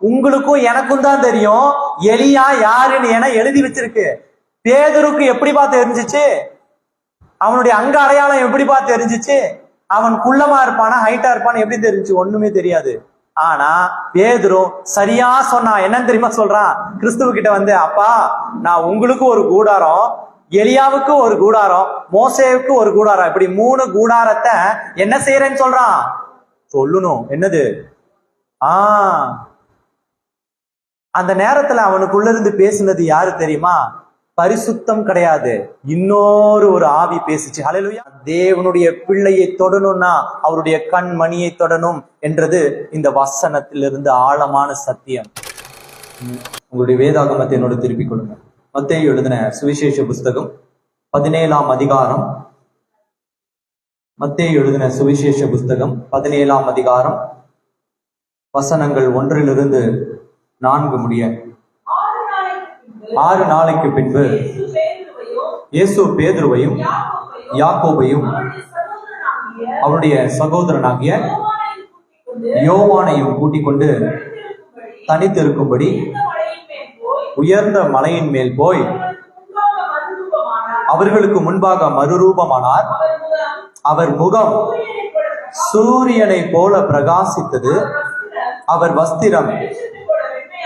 உங்களுக்கும் எனக்கும் தான் தெரியும் எலியா யாருன்னு என எழுதி வச்சிருக்கு. பேதுருக்கு எப்படிப்பா தெரிஞ்சிச்சு? அவனுடைய அங்க அடையாளம் எப்படிப்பா தெரிஞ்சிச்சு? அவன் குள்ளமா இருப்பானா ஹைட்டா இருப்பான்னு எப்படி தெரிஞ்சு? ஒண்ணுமே தெரியாது. ஆனா பேதுரு சரியா சொன்னான். என்னன்னு தெரியுமா சொல்றான்? கிறிஸ்துவ கிட்ட வந்து, அப்பா நான் உங்களுக்கு ஒரு கூடாரம், எலியாவுக்கு ஒரு கூடாரம், மோசேவுக்கு ஒரு கூடாரம், இப்படி 3 கூடாரத்தை என்ன செய்யறேன்னு சொல்றான். சொல்லணும் என்னது? அந்த நேரத்துல அவனுக்குள்ள இருந்து பேசுனது யாரு தெரியுமா? பரிசுத்தம் கிடையாது, இன்னொரு ஒரு ஆவி பேசிச்சு. ஹல்லேலூயா. தேவனுடைய பிள்ளையை தொடணும்னா அவருடைய கண் மணியை தொடணும் என்றது இந்த வசனத்திலிருந்து ஆழமான சத்தியம். உங்களுடைய வேதாகமத்தை என்னோட திருப்பிக் கொள்ளுங்க. மத்தேயு எழுதின சுவிசேஷ புஸ்தகம் 17ஆம் அதிகாரம். மத்தேயு எழுதின சுவிசேஷ புஸ்தகம் 17ஆம் அதிகாரம், வசனங்கள் 1 - 4 முடிய. 6 நாளைக்கு பின்பு இயேசு பேதுருவையும் யாக்கோபையும் அவருடைய சகோதரனாகிய யோவானையும் கூட்டிக் கொண்டு தனித்திருக்கும்படி உயர்ந்த மலையின் மேல் போய் அவர்களுக்கு முன்பாக மறுரூபமானார். அவர் முகம் சூரியனை போல பிரகாசித்தது, அவர் வஸ்திரம்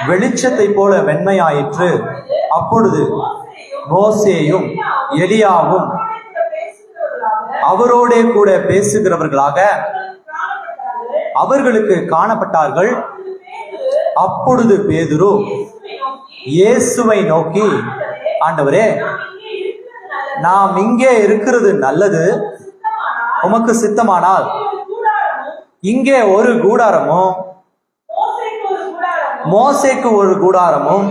வெளிச்சத்தை போல வெண்மையாயிற்று. அப்பொழுது மோசேயும் எலியாவும் அவரோடே கூட பேசுகிறவர்களாக அவர்களுக்கு காணப்பட்டார்கள். அப்பொழுது பேதுரு இயேசுவை நோக்கி, ஆண்டவரே, நாம் இங்கே இருக்கிறது நல்லது. உமக்கு சித்தமானால் இங்கே ஒரு கூடாரமும், மோசேக்கு ஒரு கூடாரமும்,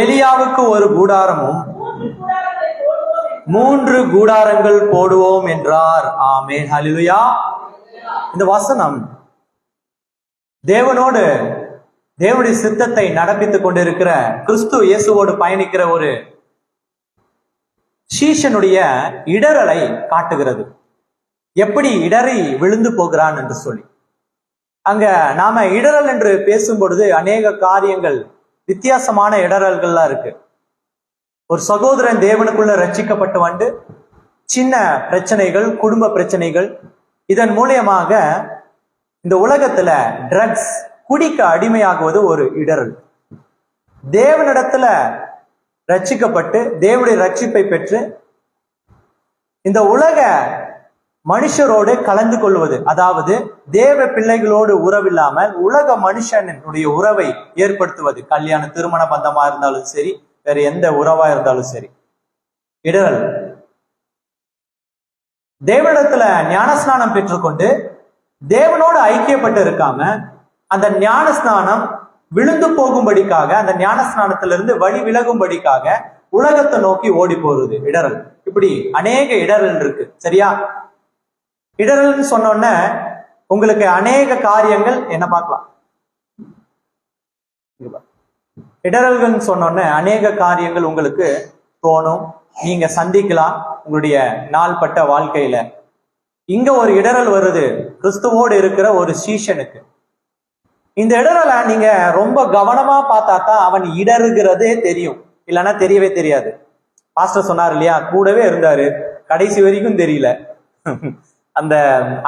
எலியாவுக்கு ஒரு கூடாரமும், 3 கூடாரங்கள் போடுவோம் என்றார். ஆமென். ஹல்லேலூயா. இந்த வசனம் தேவனோடு தேவனுடைய சித்தத்தை நடப்பித்துக் கொண்டிருக்கிற கிறிஸ்து இயேசுவோடு பயணிக்கிற ஒரு சீஷனுடைய இடறலை காட்டுகிறது. எப்படி இடறி விழுந்து போகிறான் என்று சொல்லி. அங்க நாம இடறல் என்று பேசும் பொழுது அநேக காரியங்கள், வித்தியாசமான இடறல்கள்லாம் இருக்கு. ஒரு சகோதரன் தேவனுக்குள்ள ரட்சிக்கப்பட்டு வந்து சின்ன பிரச்சனைகள், குடும்ப பிரச்சனைகள், இதன் மூலியமாக இந்த உலகத்துல ட்ரக்ஸ், குடிக்க அடிமையாகுவது ஒரு இடறல். தேவனிடத்துல ரட்சிக்கப்பட்டு தேவனுடைய ரட்சிப்பை பெற்று இந்த உலக மனுஷரோடு கலந்து கொள்வது, அதாவது தேவ பிள்ளைகளோடு உறவில்லாமல் உலக மனுஷனுடைய உறவை ஏற்படுத்துவது, கல்யாண திருமண பந்தமா இருந்தாலும் சரி, வேற எந்த உறவா இருந்தாலும் சரி, இடரல். தேவனிடத்துல ஞானஸ்நானம் பெற்றுக்கொண்டு தேவனோடு ஐக்கியப்பட்டு இருக்காம அந்த ஞானஸ்நானம் விழுந்து போகும்படிக்காக, அந்த ஞானஸ்நானத்திலிருந்து வழி விலகும்படிக்காக உலகத்தை நோக்கி ஓடி போறது இடரல். இப்படி அநேக இடரல் இருக்கு. சரியா? இடரல்னு சொன்னோன்ன உங்களுக்கு அநேக காரியங்கள் என்ன பார்க்கலாம். இடரல்கள் சொன்னோன்ன அநேக காரியங்கள் உங்களுக்கு தோணும், நீங்க சந்திக்கலாம் உங்களுடைய நாள்பட்ட வாழ்க்கையில. இங்க ஒரு இடரல் வருது கிறிஸ்துவோடு இருக்கிற ஒரு சீஷனுக்கு. இந்த இடரலை நீங்க ரொம்ப கவனமா பார்த்தாதான் அவன் இடறுகிறதே தெரியும், இல்லைன்னா தெரியவே தெரியாது. பாஸ்டர் சொன்னார் இல்லையா, கூடவே இருந்தாரு, கடைசி வரைக்கும் தெரியல. அந்த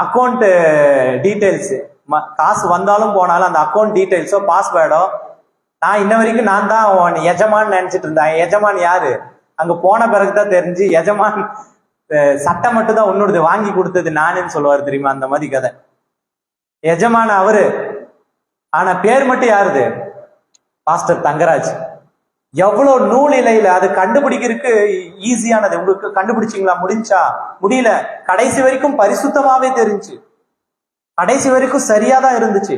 அக்கௌண்ட் டீட்டெயில்ஸ், காசு வந்தாலும் போனாலும் அந்த அக்கௌண்ட் டீட்டெயில்ஸோ பாஸ்வேர்டோ, நான் இன்ன வரைக்கும் நான் தான் எஜமான் நினைச்சிட்டு இருந்தேன். எஜமான் யாரு? அங்க போன பிறகுதான் தெரிஞ்சு எஜமான் சட்டை மட்டும் தான் உன்னோடது, வாங்கி கொடுத்தது நானுன்னு சொல்லுவார் தெரியுமா, அந்த மாதிரி கதை. எஜமான அவரு, ஆனா பேர் மட்டும் யாருது? பாஸ்டர் தங்கராஜ். எவ்வளவு நூல் இலையில அது கண்டுபிடிக்கிறதுக்கு ஈஸியானது. உங்களுக்கு கண்டுபிடிச்சிங்களா? முடிஞ்சா? முடியல. கடைசி வரைக்கும் பரிசுத்தமாவே தெரிஞ்சு, கடைசி வரைக்கும் சரியாதான் இருந்துச்சு.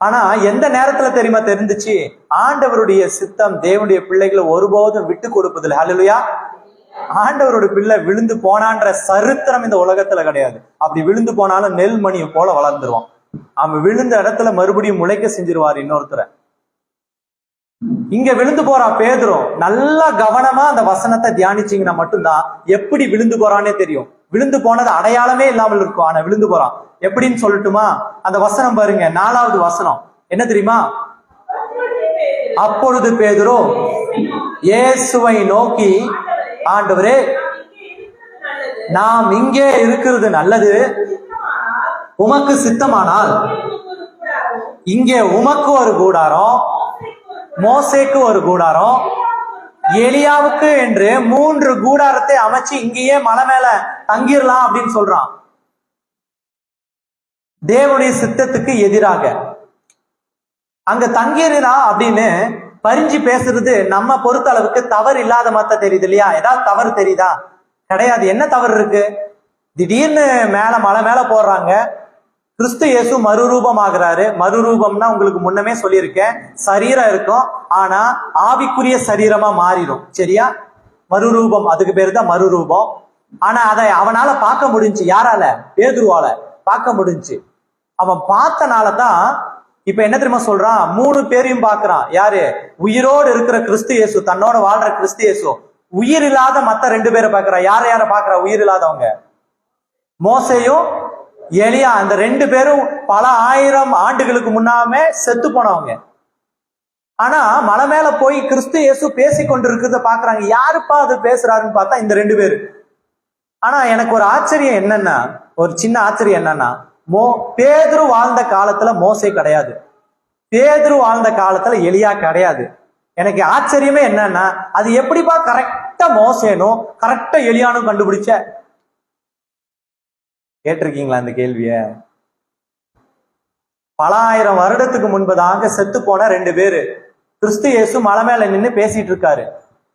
ஆனா எந்த நேரத்துல தெரியுமா தெரிஞ்சிச்சு? ஆண்டவருடைய சித்தம் தேவனுடைய பிள்ளைகளை ஒருபோதும் விட்டு கொடுப்பதில்லை. ஹல்லேலூயா. ஆண்டவருடைய பிள்ளை விழுந்து போனான்ற சரித்திரம் இந்த உலகத்துல கிடையாது. அப்படி விழுந்து போனாலும் நெல் மணியை போல வளர்ந்துருவான். அவன் விழுந்த இடத்துல மறுபடியும் முளைக்க செஞ்சிருவார் இன்னொருத்தரை. இங்க விழுந்து போறான் பேதுரும். நல்லா கவனமா அந்த வசனத்தை தியானிச்சீங்கன்னா மட்டும்தான் எப்படி விழுந்து போறானே தெரியும். விழுந்து போனது அடையாளமே இல்லாமல் இருக்கும், ஆனா விழுந்து போறான். எப்படின்னு சொல்லட்டுமா? அந்த வசனம் பாருங்க, 4வது வசனம். என்ன தெரியுமா? அப்பொழுது பேதுரு இயேசுவை நோக்கி, ஆண்டவரே, நாம் இங்கே இருக்கிறது நல்லது. உமக்கு சித்தமானால் இங்கே உமக்கு ஒரு கூடாரம், மோசேக்கு ஒரு கூடாரம், எலியாவுக்கு என்று 3 கூடாரத்தை அமைச்சு இங்கேயே மலை மேல தங்கிடலாம் அப்படின்னு சொல்றான். தேவனுடைய சித்தத்துக்கு எதிராக அங்க தங்கிடுறா அப்படின்னு பறிஞ்சு பேசுறது நம்ம பொறுத்த அளவுக்கு தவறு இல்லாத மத்த தெரியுது இல்லையா? ஏதாவது தவறு தெரியுதா? கிடையாது. என்ன தவறு இருக்கு? திடீர்னு மலை மேல போடுறாங்க. கிறிஸ்து இயேசு மறுரூபம் ஆகிறாரு. மறுரூபம்னா உங்களுக்கு முன்னமே சொல்லியிருக்கேன், சரீரம் இருக்கும், ஆனா ஆவிக்குரிய சரீரமா மாறிடும். சரியா? மறுரூபம், அதுக்கு பேரு தான் மறுரூபம். ஆனா அதை அவனால பார்க்க முடிஞ்சு. யாரால? பேதுருவால பார்க்க முடிஞ்சு. அவன் பார்த்தனாலதான் இப்ப என்ன தெரியுமா சொல்றான்? 3 பேரையும் பாக்குறான். யாரு? உயிரோடு இருக்கிற கிறிஸ்து இயேசு, தன்னோட வாழ்ற கிறிஸ்து இயேசு. உயிர் இல்லாத மத்த 2 பேரை பாக்குறா. யார பாக்குறா? உயிர் இல்லாதவங்க, மோசேயும் எலியா. அந்த 2 பேரும் பல 1000 ஆண்டுகளுக்கு முன்னாமே செத்து போனவங்க. ஆனா மலை மேல போய் கிறிஸ்து இயேசு பேசி கொண்டு இருக்கிறத பாக்குறாங்க. யாருப்பா அது பேசுறாருன்னு பார்த்தா இந்த 2 பேரு. ஆனா எனக்கு ஒரு ஆச்சரியம் என்னன்னா, ஒரு சின்ன ஆச்சரியம் என்னன்னா, பேதுரு வாழ்ந்த காலத்துல மோசே கிடையாது, பேதுரு வாழ்ந்த காலத்துல எலியா கிடையாது. எனக்கு ஆச்சரியமே என்னன்னா, அது எப்படிப்பா கரெக்டா மோசேனும் கரெக்டா எலியானும் கண்டுபிடிச்ச? கேட்டிருக்கீங்களா அந்த கேள்விய? பல 1000 வருடத்துக்கு முன்பதாக செத்து போன 2 பேரு கிறிஸ்து இயேசு மலை மேல நின்று பேசிட்டு இருக்காரு.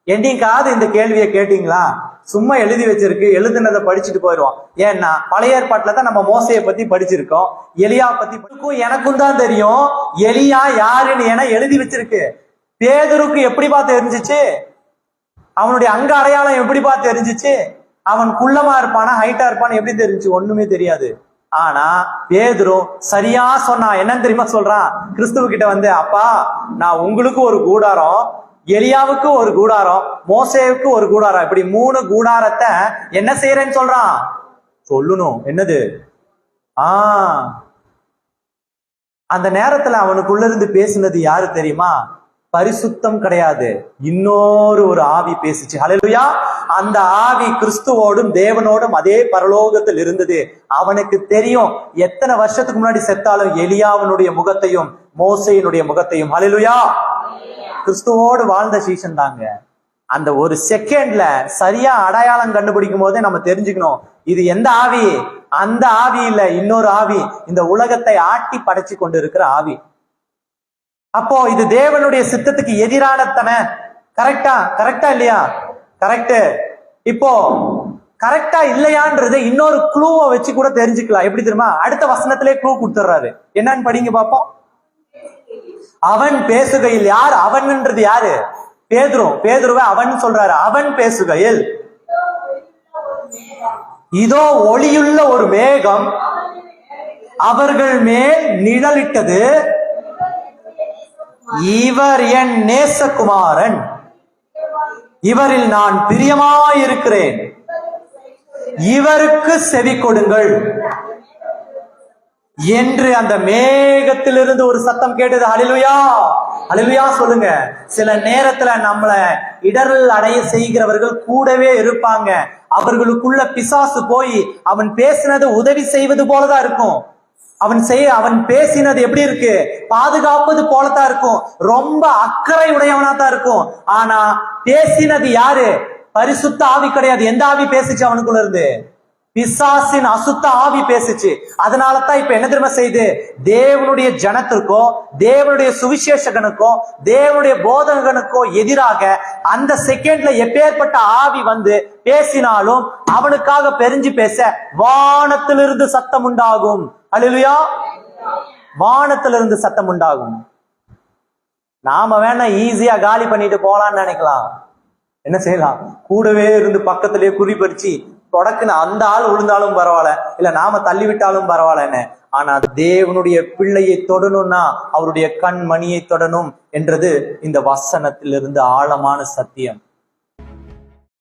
என்னைக்காவது இந்த கேள்வியை கேட்டீங்களா? சும்மா எழுதி வச்சிருக்கு, எழுதுனதை படிச்சுட்டு போயிடுவோம். ஏன்னா பழைய ஏற்பாட்டுல தான் நம்ம மோசையை பத்தி படிச்சிருக்கோம், எலியா பத்தி எனக்கும் தான் தெரியும் எலியா யாருன்னு. ஏன்னா எழுதி வச்சிருக்கு. பேதுருக்கு எப்படிப்பா தெரிஞ்சிச்சு? அவனுடைய அங்க அடையாளம் எப்படிப்பா தெரிஞ்சிச்சு? அவன் குள்ளமா இருப்பானா ஹைட்டா இருப்பான்னு எப்படி தெரிஞ்சு? ஒண்ணுமே தெரியாது. ஆனா பேதுரு சரியா சொன்னான். என்னன்னு தெரியுமா சொல்றான்? கிறிஸ்துவ கிட்ட வந்து, அப்பா, நான் உங்களுக்கு ஒரு கூடாரம், எலியாவுக்கு ஒரு கூடாரம், மோசேவுக்கு ஒரு கூடாரம், இப்படி 3 கூடாரத்தை என்ன செய்யறேன்னு சொல்றான். சொல்லணும். என்னது? அந்த நேரத்துல அவனுக்குள்ள இருந்து பேசினது யாரு தெரியுமா? பரிசுத்தம் கிடையாது, இன்னொரு ஒரு ஆவி பேசிச்சு. ஹல்லேலூயா! அந்த ஆவி கிறிஸ்துவோடும் தேவனோடும் அதே பரலோகத்தில் இருந்தது. அவனுக்கு தெரியும் எத்தனை வருஷத்துக்கு முன்னாடி செத்தாலும் எலியாவினுடைய முகத்தையும் மோசேயினுடைய முகத்தையும். ஹல்லேலூயா! கிறிஸ்துவோடு வாழ்ந்த சீசன் தாங்க. அந்த ஒரு செகண்ட்ல சரியா அடையாளம் கண்டுபிடிக்கும் போதே நம்ம தெரிஞ்சுக்கணும், இது எந்த ஆவி? அந்த ஆவி இல்ல, இன்னொரு ஆவி, இந்த உலகத்தை ஆட்டி படைச்சு கொண்டு இருக்கிற ஆவி. அப்போ இது தேவனுடைய சித்தத்துக்கு எதிரானத்தனை. கரெக்டா இல்லையா? கரெக்ட். இப்போ கரெக்டா இல்லையான்றது இன்னொரு க்ளூவை வச்சு கூட தெரிஞ்சுக்கலாம். எப்படி தெரியுமா? அடுத்த வசனத்திலே க்ளூ கொடுத்துறாரு. என்னன்னு படிங்க பாப்போம். அவன் பேசுகையில், யார் அவன்ன்றது? யாரு? பேதுருவை அவன் சொல்றாரு. அவன் பேசுகையில், இதோ ஒளியுள்ள ஒரு மேகம் அவர்கள் மேல் நிழலிட்டது, இவர் என் நேசகுமாரன், இவரில் நான் பிரியமாயிருக்கிறேன், இவருக்கு செவி கொடுங்கள் என்று அந்த மேகத்திலிருந்து ஒரு சத்தம் கேட்டது. ஹல்லேலூயா! ஹல்லேலூயா சொல்லுங்க. சில நேரத்துல நம்மள இடரல் அடைய செய்கிறவர்கள் கூடவே இருப்பாங்க. அவர்களுக்குள்ள பிசாசு போய் அவன் பேசினது உதவி செய்வது போலதான் இருக்கும். அவன் பேசினது எப்படி இருக்கு? பாதுகாப்பது போலதான் இருக்கும். ரொம்ப அக்கறை உடையவனா தான் இருக்கும். ஆனா பேசினது யாரு? பரிசுத்த ஆவி கிடையாது. எந்த ஆவி பேசிச்சு அவனுக்குள்ள இருந்து? பிசாசின் அசுத்த ஆவி பேசிச்சு. அதனாலதான் இப்ப என்ன தெரியுமா செய்து? தேவனுடைய ஜனத்திற்கோ, தேவனுடைய சுவிசேஷகனுக்கோ, தேவனுடைய போதகனுக்கோ எதிராக அந்த செகண்ட்ல எப்பேற்பட்ட ஆவி வந்து பேசினாலும் அவனுக்காக பெரிஞ்சு பேச வானத்திலிருந்து சத்தம் உண்டாகும். அல்லேலூயா! வானத்திலிருந்து சத்தம் உண்டாகும். நாம வேணா ஈஸியா காலி பண்ணிட்டு போலான்னு நினைக்கலாம். என்ன செய்யலாம்? கூடவே இருந்து பக்கத்திலேயே குறி பறிச்சு தொடக்குன்னு அந்த ஆள் விழுந்தாலும் பரவாயில்ல, இல்ல நாம தள்ளி விட்டாலும் பரவாயில்லன்னு. ஆனா தேவனுடைய பிள்ளையை தொடணும்னா அவருடைய கண் மணியை தொடணும் என்றது இந்த வசனத்திலிருந்து ஆழமான சத்தியம்.